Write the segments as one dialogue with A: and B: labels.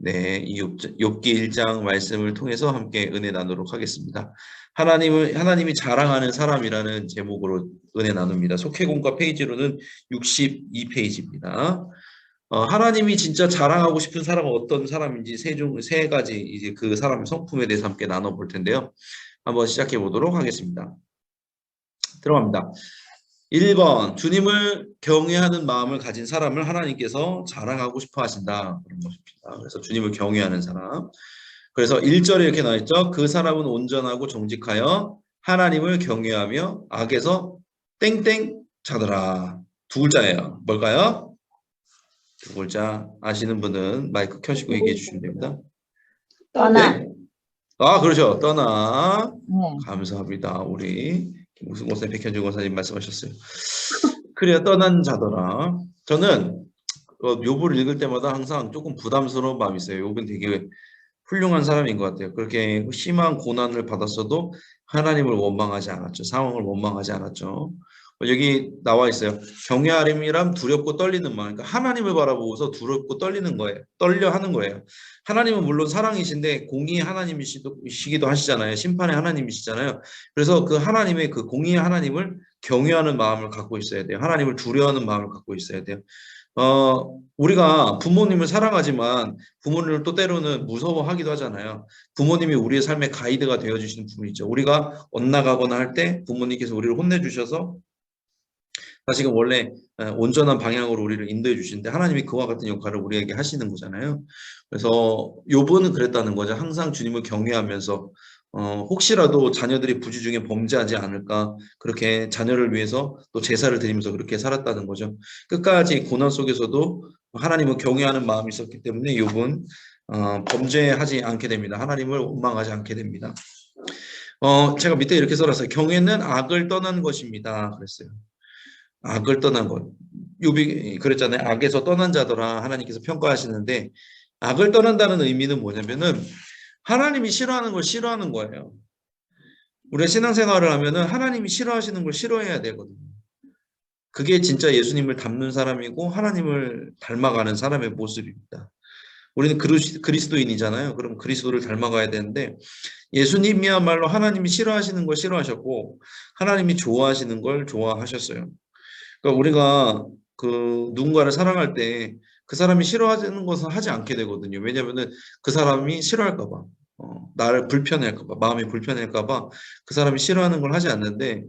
A: 네, 이 욥기 1장 말씀을 통해서 함께 은혜 나누도록 하겠습니다. 하나님이 자랑하는 사람이라는 제목으로 은혜 나눕니다. 속회공과 페이지로는 62페이지입니다. 하나님이 진짜 자랑하고 싶은 사람은 어떤 사람인지 세 가지 이제 그 사람의 성품에 대해서 함께 나눠볼 텐데요. 한번 시작해 보도록 하겠습니다. 들어갑니다. 1번, 주님을 경외하는 마음을 가진 사람을 하나님께서 자랑하고 싶어 하신다. 그런 것입니다. 그래서 주님을 경외하는 사람. 그래서 1절에 이렇게 나와 있죠. 그 사람은 온전하고 정직하여 하나님을 경외하며 악에서 땡땡 자더라. 두 글자예요. 뭘까요? 두 글자 아시는 분은 마이크 켜시고 얘기해 주시면 됩니다.
B: 떠나.
A: 네? 아, 그렇죠. 떠나.
B: 네.
A: 감사합니다. 우리 김우승 목사님, 백현준 권사님 말씀하셨어요. 그래야 떠난 자더라. 저는 욥을 읽을 때마다 항상 조금 부담스러운 마음이 있어요. 욥은 되게 훌륭한 사람인 것 같아요. 그렇게 심한 고난을 받았어도 하나님을 원망하지 않았죠. 상황을 원망하지 않았죠. 여기 나와 있어요. 경외하림이란 두렵고 떨리는 마음. 그러니까 하나님을 바라보고서 두렵고 떨리는 거예요. 떨려 하는 거예요. 하나님은 물론 사랑이신데 공의의 하나님이시기도 하시잖아요. 심판의 하나님이시잖아요. 그래서 그 하나님의 그 공의의 하나님을 경외하는 마음을 갖고 있어야 돼요. 하나님을 두려워하는 마음을 갖고 있어야 돼요. 우리가 부모님을 사랑하지만 부모님을 또 때로는 무서워하기도 하잖아요. 부모님이 우리의 삶의 가이드가 되어주시는 부분이 있죠. 우리가 엇나가거나 할 때 부모님께서 우리를 혼내주셔서 다시금 원래 온전한 방향으로 우리를 인도해 주시는데 하나님이 그와 같은 역할을 우리에게 하시는 거잖아요. 그래서 욥은 그랬다는 거죠. 항상 주님을 경외하면서 혹시라도 자녀들이 부주 중에 범죄하지 않을까 그렇게 자녀를 위해서 또 제사를 드리면서 그렇게 살았다는 거죠. 끝까지 고난 속에서도 하나님을 경외하는 마음이 있었기 때문에 욥은 범죄하지 않게 됩니다. 하나님을 원망하지 않게 됩니다. 제가 밑에 이렇게 써놨어요. 경외는 악을 떠난 것입니다. 그랬어요. 악을 떠난 것. 욥이 그랬잖아요. 악에서 떠난 자더라 하나님께서 평가하시는데 악을 떠난다는 의미는 뭐냐면은 하나님이 싫어하는 걸 싫어하는 거예요. 우리가 신앙생활을 하면은 하나님이 싫어하시는 걸 싫어해야 되거든요. 그게 진짜 예수님을 닮는 사람이고 하나님을 닮아가는 사람의 모습입니다. 우리는 그리스도인이잖아요. 그럼 그리스도를 닮아가야 되는데 예수님이야말로 하나님이 싫어하시는 걸 싫어하셨고 하나님이 좋아하시는 걸 좋아하셨어요. 그러니까 우리가 그 누군가를 사랑할 때 그 사람이 싫어하는 것은 하지 않게 되거든요. 왜냐하면은 그 사람이 싫어할까 봐, 나를 불편해할까 봐, 마음이 불편할까 봐 그 사람이 싫어하는 걸 하지 않는데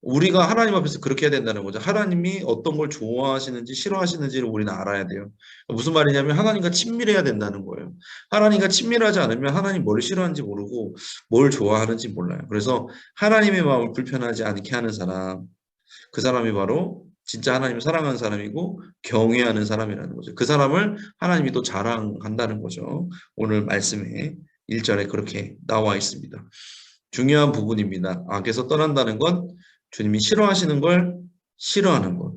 A: 우리가 하나님 앞에서 그렇게 해야 된다는 거죠. 하나님이 어떤 걸 좋아하시는지 싫어하시는지를 우리는 알아야 돼요. 무슨 말이냐면 하나님과 친밀해야 된다는 거예요. 하나님과 친밀하지 않으면 하나님 뭘 싫어하는지 모르고 뭘 좋아하는지 몰라요. 그래서 하나님의 마음을 불편하지 않게 하는 사람, 그 사람이 바로 진짜 하나님을 사랑하는 사람이고 경외하는 사람이라는 거죠. 그 사람을 하나님이 또 자랑한다는 거죠. 오늘 말씀에 1절에 그렇게 나와 있습니다. 중요한 부분입니다. 악에서 떠난다는 건 주님이 싫어하시는 걸 싫어하는 것.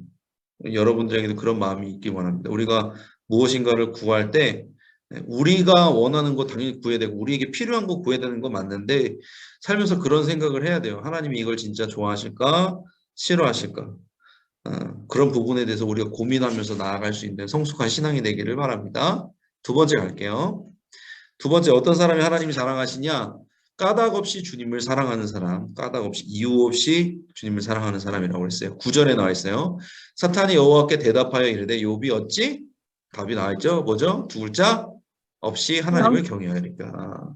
A: 여러분들에게도 그런 마음이 있기 원합니다. 우리가 무엇인가를 구할 때 우리가 원하는 거 당연히 구해야 되고 우리에게 필요한 거 구해야 되는 거 맞는데 살면서 그런 생각을 해야 돼요. 하나님이 이걸 진짜 좋아하실까? 싫어하실까? 그런 부분에 대해서 우리가 고민하면서 나아갈 수 있는 성숙한 신앙이 되기를 바랍니다. 두 번째 갈게요. 두 번째 어떤 사람이 하나님이 사랑하시냐? 까닭 없이 주님을 사랑하는 사람, 까닭 없이 이유 없이 주님을 사랑하는 사람이라고 했어요. 9절에 나와 있어요. 사탄이 여호와께 대답하여 이르되 욥이 어찌? 답이 나와 있죠. 뭐죠? 두 글자 없이 하나님을 경외하리까.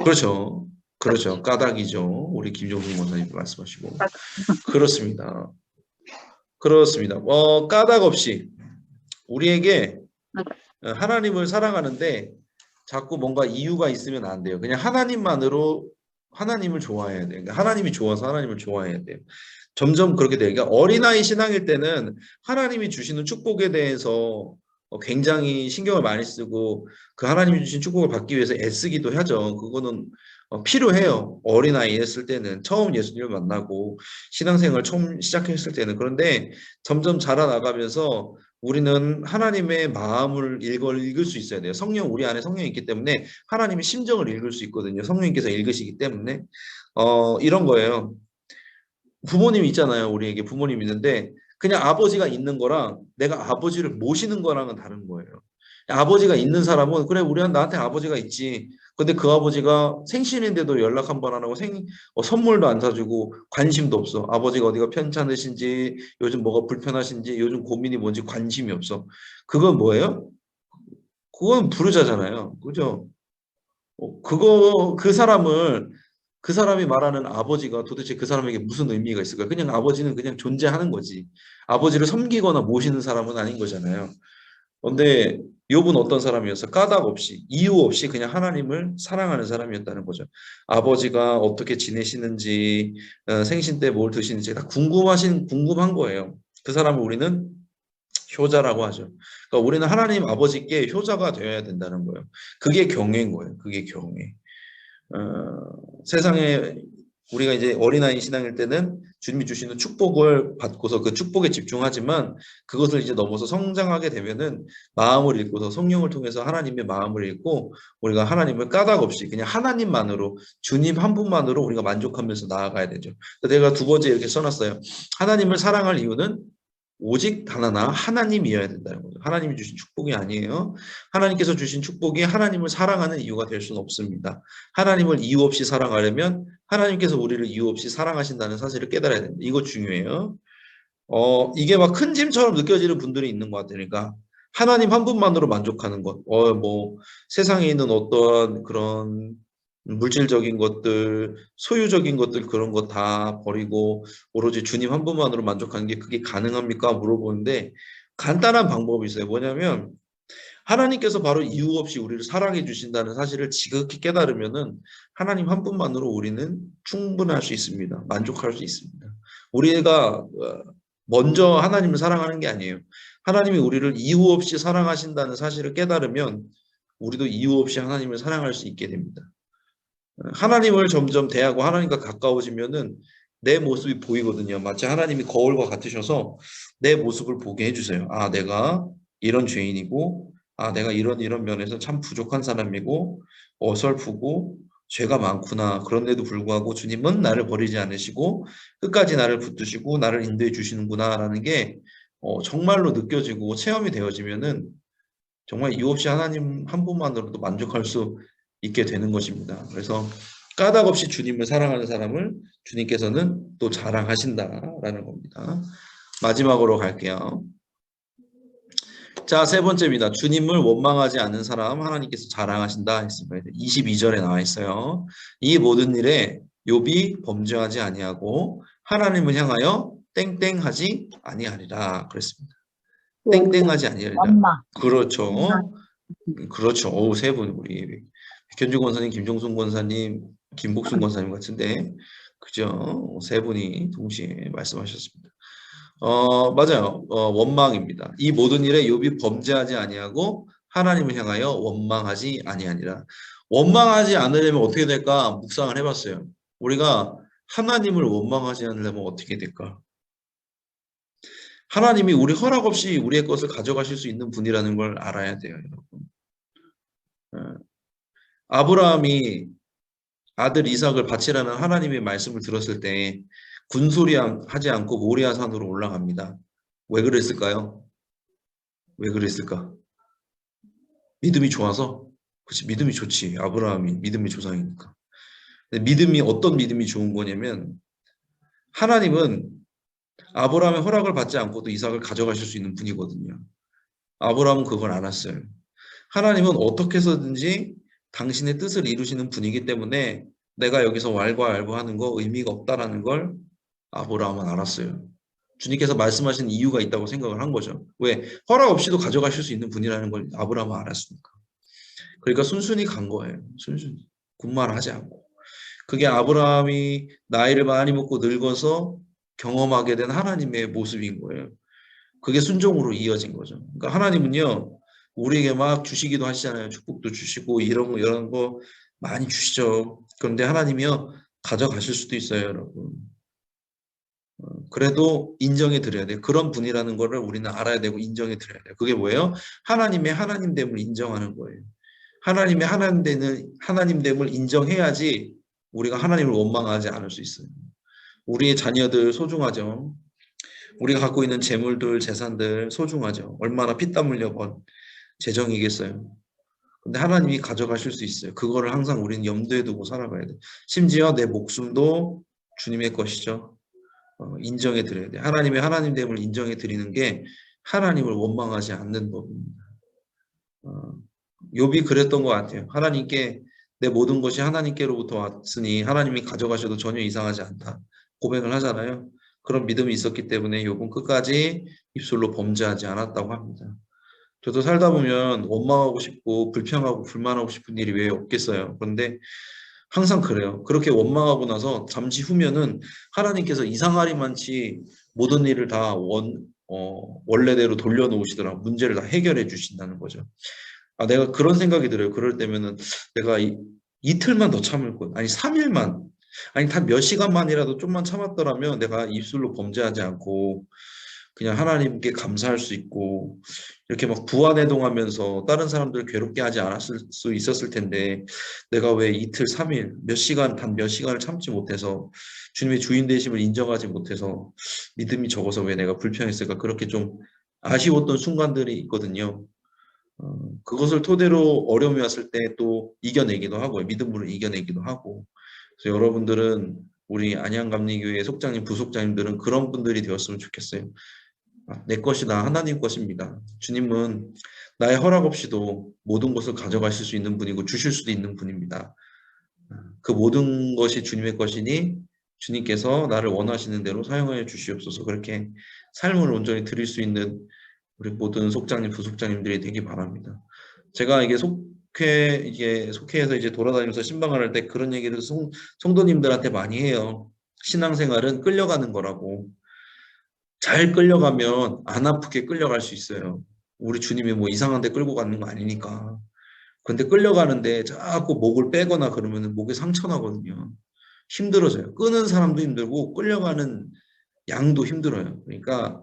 A: 그렇죠. 그렇죠. 까닭이죠. 우리 김종국 원사님 말씀하시고. 그렇습니다. 그렇습니다. 까닭 없이 우리에게 하나님을 사랑하는데 자꾸 뭔가 이유가 있으면 안 돼요. 그냥 하나님만으로 하나님을 좋아해야 돼요. 그러니까 하나님이 좋아서 하나님을 좋아해야 돼요. 점점 그렇게 돼요. 그러니까 어린아이 신앙일 때는 하나님이 주시는 축복에 대해서 굉장히 신경을 많이 쓰고 그 하나님이 주신 축복을 받기 위해서 애쓰기도 하죠. 그거는 필요해요. 어린아이 했을 때는 처음 예수님을 만나고 신앙생활 처음 시작했을 때는. 그런데 점점 자라나가면서 우리는 하나님의 마음을 읽을 수 있어야 돼요. 우리 안에 성령이 있기 때문에 하나님의 심정을 읽을 수 있거든요. 성령님께서 읽으시기 때문에 이런 거예요. 부모님 있잖아요. 우리에게 부모님 있는데 그냥 아버지가 있는 거랑 내가 아버지를 모시는 거랑은 다른 거예요. 아버지가 있는 사람은 그래 나한테 아버지가 있지. 근데 그 아버지가 생신인데도 연락 한 번 안 하고 선물도 안 사주고 관심도 없어. 아버지가 어디가 편찮으신지 요즘 뭐가 불편하신지 요즘 고민이 뭔지 관심이 없어. 그건 뭐예요? 그건 부르자잖아요. 그죠? 그 사람이 말하는 아버지가 도대체 그 사람에게 무슨 의미가 있을까? 그냥 아버지는 그냥 존재하는 거지. 아버지를 섬기거나 모시는 사람은 아닌 거잖아요. 근데 욥은 어떤 사람이었어? 까닭 없이 이유 없이 그냥 하나님을 사랑하는 사람이었다는 거죠. 아버지가 어떻게 지내시는지 생신 때 뭘 드시는지 다 궁금한 거예요. 그 사람을 우리는 효자라고 하죠. 그러니까 우리는 하나님 아버지께 효자가 되어야 된다는 거예요. 그게 경외인 거예요. 그게 경외. 세상에 우리가 이제 어린아이 신앙일 때는 주님이 주시는 축복을 받고서 그 축복에 집중하지만 그것을 이제 넘어서 성장하게 되면은 마음을 읽고서 성령을 통해서 하나님의 마음을 읽고 우리가 하나님을 까닭 없이 그냥 하나님만으로 주님 한 분만으로 우리가 만족하면서 나아가야 되죠. 내가 두 번째 이렇게 써놨어요. 하나님을 사랑할 이유는 오직 단 하나 하나님이어야 된다는 거죠. 하나님이 주신 축복이 아니에요. 하나님께서 주신 축복이 하나님을 사랑하는 이유가 될 수는 없습니다. 하나님을 이유 없이 사랑하려면 하나님께서 우리를 이유 없이 사랑하신다는 사실을 깨달아야 됩니다. 이거 중요해요. 이게 막 큰 짐처럼 느껴지는 분들이 있는 것 같아요. 그러니까 하나님 한 분만으로 만족하는 것. 뭐 세상에 있는 어떠한 그런 물질적인 것들, 소유적인 것들 그런 거 다 버리고 오로지 주님 한 분만으로 만족하는 게 그게 가능합니까? 물어보는데 간단한 방법이 있어요. 뭐냐면 하나님께서 바로 이유 없이 우리를 사랑해 주신다는 사실을 지극히 깨달으면은 하나님 한 분만으로 우리는 충분할 수 있습니다. 만족할 수 있습니다. 우리가 먼저 하나님을 사랑하는 게 아니에요. 하나님이 우리를 이유 없이 사랑하신다는 사실을 깨달으면 우리도 이유 없이 하나님을 사랑할 수 있게 됩니다. 하나님을 점점 대하고 하나님과 가까워지면은 내 모습이 보이거든요. 마치 하나님이 거울과 같으셔서 내 모습을 보게 해주세요. 아, 내가 이런 죄인이고, 아, 내가 이런 면에서 참 부족한 사람이고, 어설프고, 죄가 많구나. 그런데도 불구하고 주님은 나를 버리지 않으시고, 끝까지 나를 붙드시고, 나를 인도해 주시는구나라는 게 정말로 느껴지고 체험이 되어지면은 정말 이유 없이 하나님 한 분만으로도 만족할 수 있게 되는 것입니다. 그래서 까닭 없이 주님을 사랑하는 사람을 주님께서는 또 자랑하신다라는 겁니다. 마지막으로 갈게요. 자, 세 번째입니다. 주님을 원망하지 않는 사람 하나님께서 자랑하신다 했습니다. 22절에 나와 있어요. 이 모든 일에 욥이 범죄하지 아니하고 하나님을 향하여 땡땡하지 아니하리라 그랬습니다. 땡땡하지 아니하리라.
B: 원망.
A: 그렇죠. 그렇죠. 세 분 우리 백현주 권사님, 김종순 권사님, 김복순 권사님 같은데 그죠? 세 분이 동시에 말씀하셨습니다. 맞아요. 원망입니다. 이 모든 일에 욥이 범죄하지 아니하고 하나님을 향하여 원망하지 아니하니라. 원망하지 않으려면 어떻게 될까 묵상을 해봤어요. 우리가 하나님을 원망하지 않으려면 어떻게 될까? 하나님이 우리 허락 없이 우리의 것을 가져가실 수 있는 분이라는 걸 알아야 돼요, 여러분. 아브라함이 아들 이삭을 바치라는 하나님의 말씀을 들었을 때 군소리 하지 않고 모리아 산으로 올라갑니다. 왜 그랬을까요? 왜 그랬을까? 믿음이 좋아서? 그치, 믿음이 좋지. 아브라함이 믿음의 조상이니까. 근데 믿음이 어떤 믿음이 좋은 거냐면 하나님은 아브라함의 허락을 받지 않고도 이삭을 가져가실 수 있는 분이거든요. 아브라함은 그걸 알았어요. 하나님은 어떻게 해서든지 당신의 뜻을 이루시는 분이기 때문에 내가 여기서 왈가왈부하는 거 의미가 없다라는 걸 아브라함은 알았어요. 주님께서 말씀하신 이유가 있다고 생각을 한 거죠. 왜? 허락 없이도 가져가실 수 있는 분이라는 걸 아브라함은 알았으니까. 그러니까 순순히 간 거예요. 순순히. 군말하지 않고. 그게 아브라함이 나이를 많이 먹고 늙어서 경험하게 된 하나님의 모습인 거예요. 그게 순종으로 이어진 거죠. 그러니까 하나님은요, 우리에게 막 주시기도 하시잖아요. 축복도 주시고 이런 거 많이 주시죠. 그런데 하나님이요, 가져가실 수도 있어요, 여러분. 그래도 인정해 드려야 돼요. 그런 분이라는 거를 우리는 알아야 되고 인정해 드려야 돼요. 그게 뭐예요? 하나님의 하나님됨을 인정하는 거예요. 하나님의 하나님됨을 인정해야지 우리가 하나님을 원망하지 않을 수 있어요. 우리의 자녀들 소중하죠. 우리가 갖고 있는 재물들, 재산들 소중하죠. 얼마나 피땀 흘려 번 재정이겠어요. 근데 하나님이 가져가실 수 있어요. 그거를 항상 우리는 염두에 두고 살아가야 돼. 심지어 내 목숨도 주님의 것이죠. 인정해 드려야 돼. 하나님의 하나님됨을 인정해 드리는 게 하나님을 원망하지 않는 법입니다. 욥이 그랬던 것 같아요. 하나님께 내 모든 것이 하나님께로부터 왔으니 하나님이 가져가셔도 전혀 이상하지 않다. 고백을 하잖아요. 그런 믿음이 있었기 때문에 욥은 끝까지 입술로 범죄하지 않았다고 합니다. 저도 살다 보면 원망하고 싶고 불평하고 불만하고 싶은 일이 왜 없겠어요. 그런데 항상 그래요. 그렇게 원망하고 나서 잠시 후면은 하나님께서 이상하리만치 모든 일을 다 원래대로 돌려놓으시더라고요. 문제를 다 해결해 주신다는 거죠. 내가 그런 생각이 들어요. 그럴 때면은 내가 이틀만 더 참을 것, 아니 3일만, 아니 단 몇 시간만이라도 좀만 참았더라면 내가 입술로 범죄하지 않고 그냥 하나님께 감사할 수 있고 이렇게 막 부안해동하면서 다른 사람들 괴롭게 하지 않았을 수 있었을 텐데 내가 왜 이틀, 3일, 몇 시간, 단 몇 시간을 참지 못해서 주님의 주인 되심을 인정하지 못해서 믿음이 적어서 왜 내가 불평했을까, 그렇게 좀 아쉬웠던 순간들이 있거든요. 그것을 토대로 어려움이 왔을 때 또 이겨내기도 하고요. 믿음으로 이겨내기도 하고. 그래서 여러분들은, 우리 안양감리교회 속장님, 부속장님들은 그런 분들이 되었으면 좋겠어요. 내 것이다, 하나님 것입니다. 주님은 나의 허락 없이도 모든 것을 가져가실 수 있는 분이고 주실 수도 있는 분입니다. 그 모든 것이 주님의 것이니 주님께서 나를 원하시는 대로 사용하여 주시옵소서. 그렇게 삶을 온전히 드릴 수 있는 우리 모든 속장님, 부속장님들이 되기 바랍니다. 제가 이게 속회에서 이제 돌아다니면서 신방을 할 때 그런 얘기를 성도님들한테 많이 해요. 신앙생활은 끌려가는 거라고. 잘 끌려가면 안 아프게 끌려갈 수 있어요. 우리 주님이 뭐 이상한 데 끌고 가는 거 아니니까. 근데 끌려가는데 자꾸 목을 빼거나 그러면 목에 상처 나거든요. 힘들어져요. 끄는 사람도 힘들고 끌려가는 양도 힘들어요. 그러니까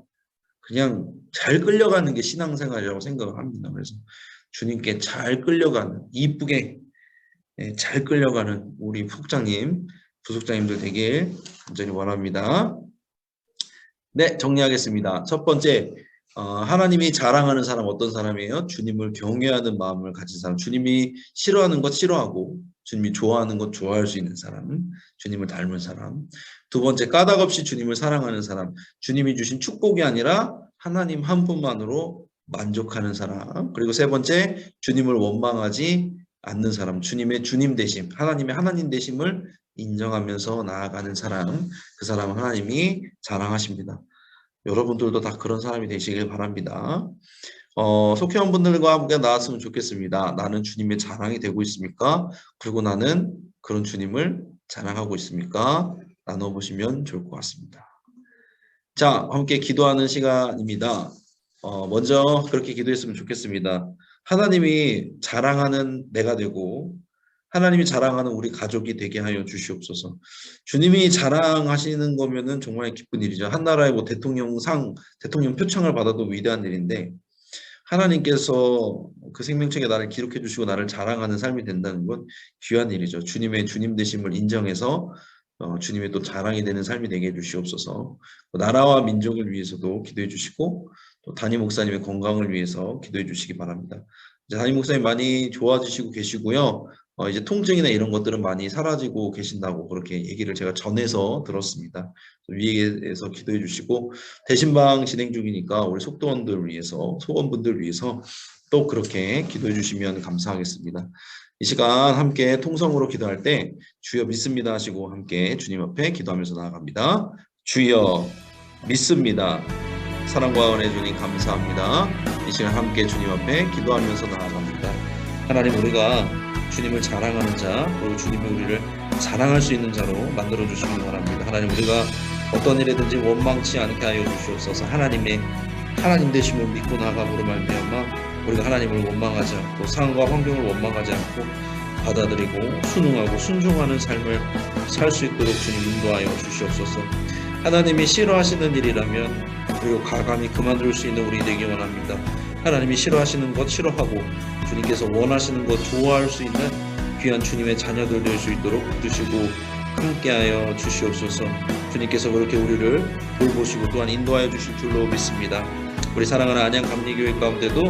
A: 그냥 잘 끌려가는 게 신앙생활이라고 생각을 합니다. 그래서 주님께 잘 끌려가는, 이쁘게 잘 끌려가는 우리 속장님, 부속장님들 되길 간절히 원합니다. 네, 정리하겠습니다. 첫 번째, 하나님이 자랑하는 사람 어떤 사람이에요? 주님을 경외하는 마음을 가진 사람. 주님이 싫어하는 것 싫어하고 주님이 좋아하는 것 좋아할 수 있는 사람. 주님을 닮은 사람. 두 번째, 까닭 없이 주님을 사랑하는 사람. 주님이 주신 축복이 아니라 하나님 한 분만으로 만족하는 사람. 그리고 세 번째, 주님을 원망하지 않는 사람. 주님의 주님 되심, 하나님의 하나님 되심을 인정하면서 나아가는 사람. 그 사람은 하나님이 자랑하십니다. 여러분들도 다 그런 사람이 되시길 바랍니다. 속회원분들과 함께 나왔으면 좋겠습니다. 나는 주님의 자랑이 되고 있습니까? 그리고 나는 그런 주님을 자랑하고 있습니까? 나눠보시면 좋을 것 같습니다. 자, 함께 기도하는 시간입니다. 먼저 그렇게 기도했으면 좋겠습니다. 하나님이 자랑하는 내가 되고 하나님이 자랑하는 우리 가족이 되게 하여 주시옵소서. 주님이 자랑하시는 거면은 정말 기쁜 일이죠. 한 나라의 뭐 대통령상, 대통령 표창을 받아도 위대한 일인데 하나님께서 그 생명책에 나를 기록해 주시고 나를 자랑하는 삶이 된다는 건 귀한 일이죠. 주님의 주님 되심을 인정해서 주님의 또 자랑이 되는 삶이 되게 해주시옵소서. 나라와 민족을 위해서도 기도해 주시고 또 담임 목사님의 건강을 위해서 기도해 주시기 바랍니다. 이제 담임 목사님 많이 좋아지시고 계시고요. 이제 통증이나 이런 것들은 많이 사라지고 계신다고 그렇게 얘기를 제가 전해서 들었습니다. 위에서 기도해 주시고 대신방 진행 중이니까 우리 속도원들 위해서, 소원분들 위해서 또 그렇게 기도해 주시면 감사하겠습니다. 이 시간 함께 통성으로 기도할 때 주여 믿습니다 하시고 함께 주님 앞에 기도하면서 나아갑니다. 주여 믿습니다. 사랑과 은혜 주님 감사합니다. 이 시간 함께 주님 앞에 기도하면서 나아갑니다. 하나님, 우리가 주님을 자랑하는 자, 그리고 주님이 우리를 자랑할 수 있는 자로 만들어 주시기 바랍니다. 하나님, 우리가 어떤 일이든지 원망치 않게 하여 주시옵소서. 하나님의 하나님 되심을 믿고 나아감으로 말미암아 우리가 하나님을 원망하지 않고 상황과 환경을 원망하지 않고 받아들이고 순응하고 순종하는 삶을 살 수 있도록 주님 인도하여 주시옵소서. 하나님이 싫어하시는 일이라면 그리고 가감히 그만둘 수 있는 우리 되기 원합니다. 하나님이 싫어하시는 것 싫어하고 주님께서 원하시는 것 좋아할 수 있는 귀한 주님의 자녀들 될 수 있도록 주시고 함께하여 주시옵소서. 주님께서 그렇게 우리를 돌보시고 또한 인도하여 주실 줄로 믿습니다. 우리 사랑하는 안양감리교회 가운데도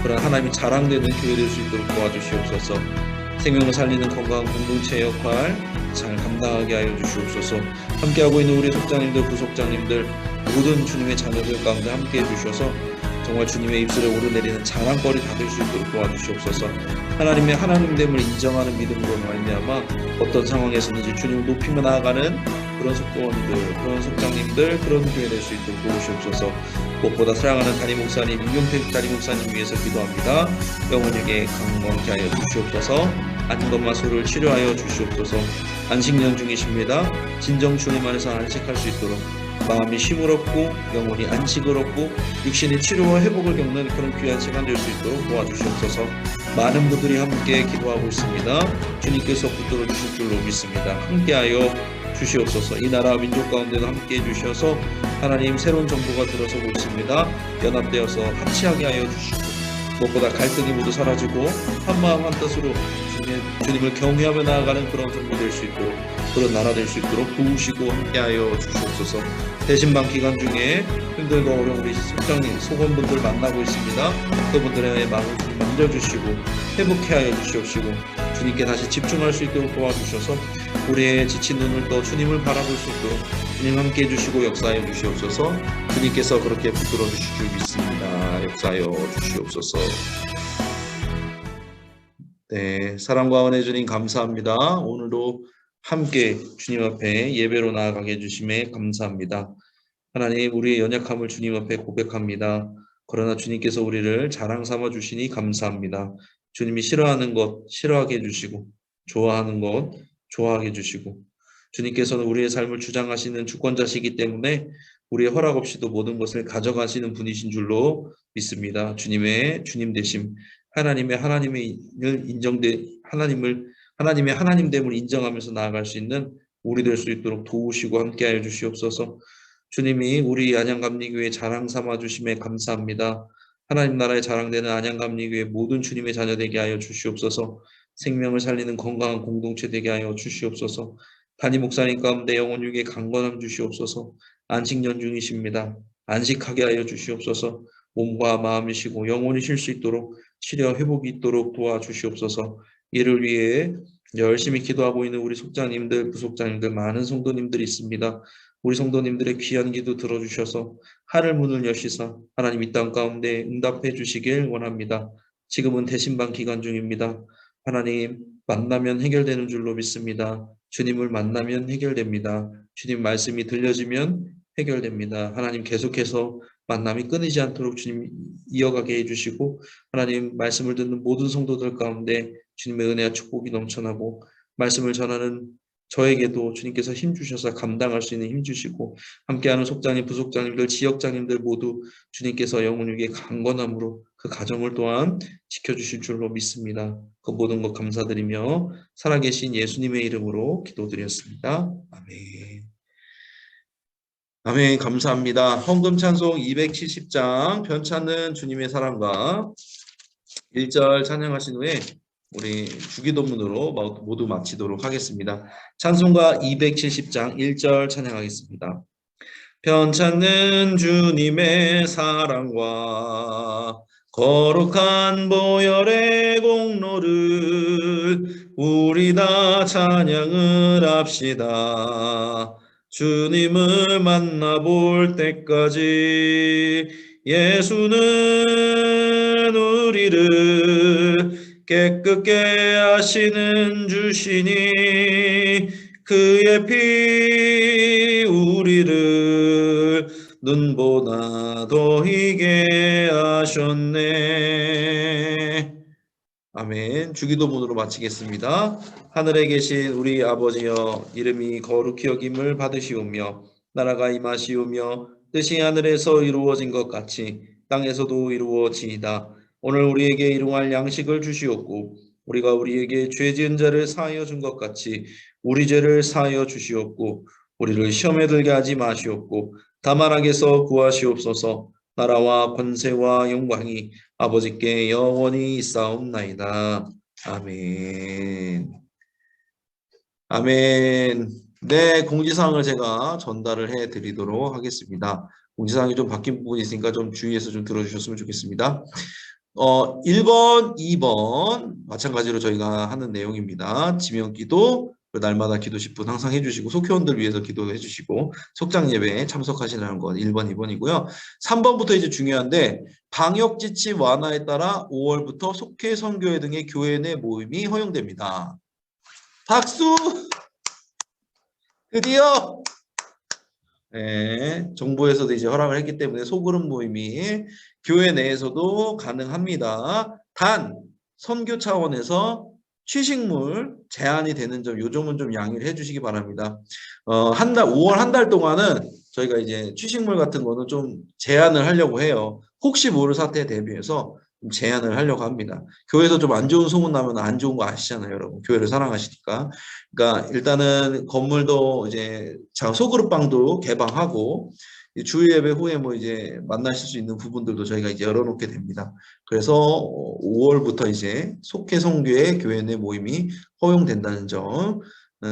A: 그런 하나님이 자랑되는 교회 될 수 있도록 도와주시옵소서. 생명을 살리는 건강한 공동체의 역할 잘 감당하게 하여 주시옵소서. 함께하고 있는 우리 속장님들, 부속장님들 모든 주님의 자녀들 가운데 함께해 주셔서 정말 주님의 입술에 오르내리는 자랑거리 다 될 수 있도록 도와주시옵소서. 하나님의 하나님됨을 인정하는 믿음으로 말미암아 어떤 상황에서든지 주님을 높이며 나아가는 그런 속도원들, 그런 속장님들, 그런 교회 될 수 있도록 도우시옵소서. 무엇보다 사랑하는 담임 목사님, 임용택 담임 목사님 위해서 기도합니다. 영혼에게 강건케 하여 주시옵소서. 안건마소를 치료하여 주시옵소서. 안식년 중이십니다. 진정 주님 안에서 안식할 수 있도록 마음이 쉼을 얻고 영혼이 안식을 얻고 육신의 치료와 회복을 겪는 그런 귀한 시간 될 수 있도록 도와주시옵소서. 많은 분들이 함께 기도하고 있습니다. 주님께서 붙들어 주실 줄로 믿습니다. 함께하여 주시옵소서. 이 나라 민족 가운데도 함께해 주셔서 하나님 새로운 정부가 들어서고 있습니다. 연합되어서 합치하게 하여 주시고 무엇보다 갈등이 모두 사라지고 한마음 한뜻으로 주님을 경외하며 나아가는 그런 정부 될 수 있도록 그런 나라 될 수 있도록 도우시고 함께하여 주시옵소서. 대신방 기간 중에 힘들고 어려운 우리 속장님, 소건분들 만나고 있습니다. 그분들의 마음을 만져주시고 회복케 하여 주시옵시고 주님께 다시 집중할 수 있도록 도와주셔서 우리의 지친 눈을 떠 주님을 바라볼 수 있도록 주님 함께해 주시고 역사하여 주시옵소서. 주님께서 그렇게 붙들어 주실 줄 믿습니다. 역사하여 주시옵소서. 네, 사랑과 은혜 주님 감사합니다. 오늘도 함께 주님 앞에 예배로 나아가게 해주심에 감사합니다. 하나님, 우리의 연약함을 주님 앞에 고백합니다. 그러나 주님께서 우리를 자랑 삼아 주시니 감사합니다. 주님이 싫어하는 것 싫어하게 해주시고 좋아하는 것 좋아하게 해주시고 주님께서는 우리의 삶을 주장하시는 주권자시기 때문에 우리의 허락 없이도 모든 것을 가져가시는 분이신 줄로 믿습니다. 주님의 주님 되심, 하나님의 하나님됨을 인정하면서 나아갈 수 있는 우리 될 수 있도록 도우시고 함께하여 주시옵소서. 주님이 우리 안양감리교회 자랑 삼아 주심에 감사합니다. 하나님 나라의 자랑되는 안양감리교회 모든 주님의 자녀 되게 하여 주시옵소서. 생명을 살리는 건강한 공동체 되게 하여 주시옵소서. 담임 목사님 가운데 영혼 육에 강건함 주시옵소서. 안식년 중이십니다. 안식하게 하여 주시옵소서. 몸과 마음이 쉬고 영혼이 쉴 수 있도록 치료 회복이 있도록 도와주시옵소서. 이를 위해 열심히 기도하고 있는 우리 속장님들, 부속장님들 많은 성도님들이 있습니다. 우리 성도님들의 귀한 기도 들어주셔서 하늘 문을 여시사 하나님 이 땅 가운데 응답해 주시길 원합니다. 지금은 대신방 기간 중입니다. 하나님 만나면 해결되는 줄로 믿습니다. 주님을 만나면 해결됩니다. 주님 말씀이 들려지면 해결됩니다. 하나님 계속해서 만남이 끊이지 않도록 주님 이어가게 해주시고 하나님 말씀을 듣는 모든 성도들 가운데 주님의 은혜와 축복이 넘쳐나고 말씀을 전하는 저에게도 주님께서 힘주셔서 감당할 수 있는 힘주시고 함께하는 속장님, 부속장님들, 지역장님들 모두 주님께서 영혼육의 강건함으로 그 가정을 또한 지켜주실 줄로 믿습니다. 그 모든 것 감사드리며 살아계신 예수님의 이름으로 기도드렸습니다. 아멘. 아멘. 감사합니다. 헌금 찬송 270장 편찮는 주님의 사랑과 1절 찬양하신 후에 우리 주기도문으로 모두 마치도록 하겠습니다. 찬송가 270장 1절 찬양하겠습니다. 편찮는 주님의 사랑과 거룩한 보혈의 공로를 우리 다 찬양을 합시다. 주님을 만나볼 때까지 예수는 우리를 깨끗게 하시는 주시니 그의 피 우리를 눈보다 더 희게 하셨네. 아멘. 주기도문으로 마치겠습니다. 하늘에 계신 우리 아버지여, 이름이 거룩히 여김을 받으시오며 나라가 임하시오며 뜻이 하늘에서 이루어진 것 같이 땅에서도 이루어지이다. 오늘 우리에게 일용할 양식을 주시옵고 우리가 우리에게 죄 지은 자를 사하여 준 것 같이 우리 죄를 사하여 주시옵고 우리를 시험에 들게 하지 마시옵고 다만 악에서 구하시옵소서. 나라와 권세와 영광이 아버지께 영원히 있사옵나이다. 아멘. 아멘. 네, 공지사항을 제가 전달을 해드리도록 하겠습니다. 공지사항이 좀 바뀐 부분이 있으니까 좀 주의해서 좀 들어주셨으면 좋겠습니다. 1번, 2번 마찬가지로 저희가 하는 내용입니다. 지명기도, 날마다 기도 10분 항상 해주시고, 속회원들 위해서 기도해 주시고, 속장 예배에 참석하시라는 것 1번, 2번이고요. 3번부터 이제 중요한데, 방역지침 완화에 따라 5월부터 속회 선교회 등의 교회 내 모임이 허용됩니다. 박수! 드디어! 네, 정부에서도 이제 허락을 했기 때문에 소그룹 모임이 교회 내에서도 가능합니다. 단 선교 차원에서 취식물 제한이 되는 점, 요 점은 좀 양해를 해주시기 바랍니다. 5월 한 달 동안은 저희가 이제 취식물 같은 거는 좀 제한을 하려고 해요. 혹시 모를 사태에 대비해서 좀 제한을 하려고 합니다. 교회에서 좀 안 좋은 소문 나면 안 좋은 거 아시잖아요, 여러분. 교회를 사랑하시니까. 그러니까 일단은 건물도 이제 소그룹방도 개방하고 주일 예배 후에 뭐 이제 만나실 수 있는 부분들도 저희가 이제 열어놓게 됩니다. 그래서 5월부터 이제 속회 성교회 교회 내 모임이 허용된다는 점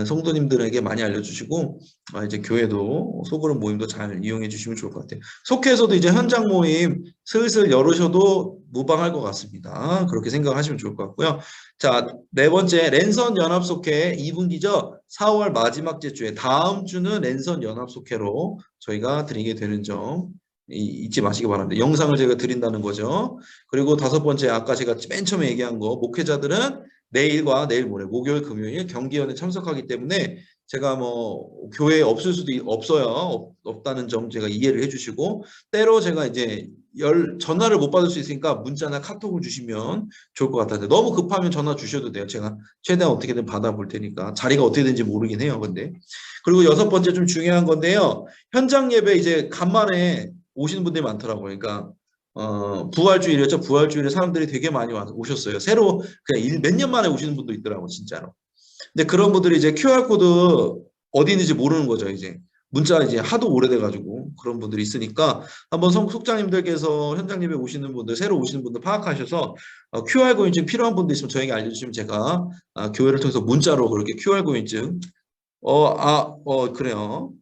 A: 성도님들에게 많이 알려주시고 이제 교회도 소그룹 모임도 잘 이용해 주시면 좋을 것 같아요. 속회에서도 이제 현장 모임 슬슬 열으셔도 무방할 것 같습니다. 그렇게 생각하시면 좋을 것 같고요. 자, 네 번째 랜선 연합 속회 2분기죠. 4월 마지막 주에 다음 주는 랜선 연합 속회로 저희가 드리게 되는 점 잊지 마시기 바랍니다. 영상을 제가 드린다는 거죠. 그리고 다섯 번째 아까 제가 맨 처음에 얘기한 거 목회자들은 내일과 내일 모레 목요일 금요일 경기연에 참석하기 때문에 제가 뭐 교회에 없을 수도 없어요. 없다는 점 제가 이해를 해주시고 때로 제가 이제 전화를 못 받을 수 있으니까 문자나 카톡을 주시면 좋을 것 같아요. 너무 급하면 전화 주셔도 돼요. 제가 최대한 어떻게든 받아볼 테니까 자리가 어떻게 되는지 모르긴 해요. 근데 그리고 여섯 번째 좀 중요한 건데요. 현장 예배 이제 간만에 오시는 분들이 많더라고요. 그러니까 부활주일이었죠. 부활주일에 사람들이 되게 많이 오셨어요. 새로 그냥 몇 년 만에 오시는 분도 있더라고 진짜로. 근데 그런 분들이 이제 QR코드 어디 있는지 모르는 거죠. 이제 문자 이제 하도 오래돼가지고 그런 분들이 있으니까 한번 속장님들께서 현장 예배 오시는 분들 새로 오시는 분들 파악하셔서 QR 고인증 필요한 분들 있으면 저에게 알려주시면 제가 교회를 통해서 문자로 그렇게 QR 고인증 그래요.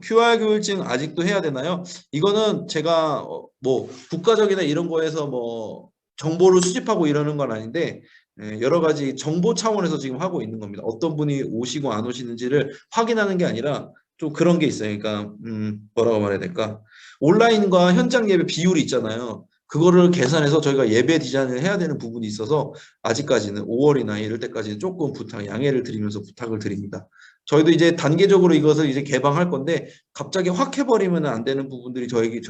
A: QR 교육증 아직도 해야 되나요? 이거는 제가 뭐 국가적이나 이런 거에서 뭐 정보를 수집하고 이러는 건 아닌데 여러 가지 정보 차원에서 지금 하고 있는 겁니다. 어떤 분이 오시고 안 오시는지를 확인하는 게 아니라 좀 그런 게 있어요. 그러니까 뭐라고 말해야 될까? 온라인과 현장 예배 비율이 있잖아요. 그거를 계산해서 저희가 예배 디자인을 해야 되는 부분이 있어서 아직까지는 5월이나 이럴 때까지는 조금 양해를 드리면서 부탁을 드립니다. 저희도 이제 단계적으로 이것을 이제 개방할 건데 갑자기 확 해버리면 안 되는 부분들이 저희에게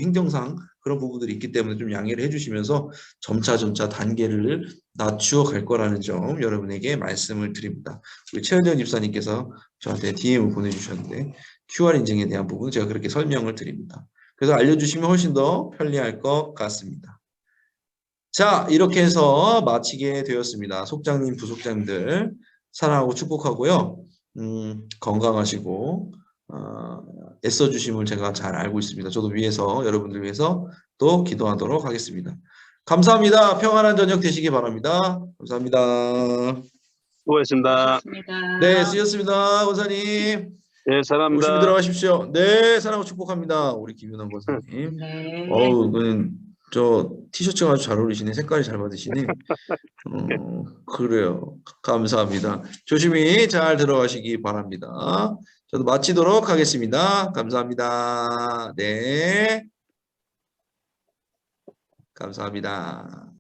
A: 행정상 그런 부분들이 있기 때문에 좀 양해를 해주시면서 점차 단계를 낮추어 갈 거라는 점 여러분에게 말씀을 드립니다. 우리 최현정 집사님께서 저한테 DM을 보내주셨는데 QR 인증에 대한 부분 제가 그렇게 설명을 드립니다. 그래서 알려주시면 훨씬 더 편리할 것 같습니다. 자, 이렇게 해서 마치게 되었습니다. 속장님, 부속장님들 사랑하고 축복하고요. 건강하시고 애써주심을 제가 잘 알고 있습니다. 저도 위해서 여러분들 위해서 또 기도하도록 하겠습니다. 감사합니다. 평안한 저녁 되시기 바랍니다. 감사합니다.
B: 수고하셨습니다.
A: 네, 쓰셨습니다. 권사님.
B: 네, 사랑합니다.
A: 조심히 들어가십시오. 네, 사랑하고 축복합니다. 우리 김윤환 권사님.
C: 네.
A: 그는 저 티셔츠가 아주 잘 어울리시네. 색깔이 잘 맞으시네. 그래요. 감사합니다. 조심히 잘 들어가시기 바랍니다. 저도 마치도록 하겠습니다. 감사합니다. 네. 감사합니다.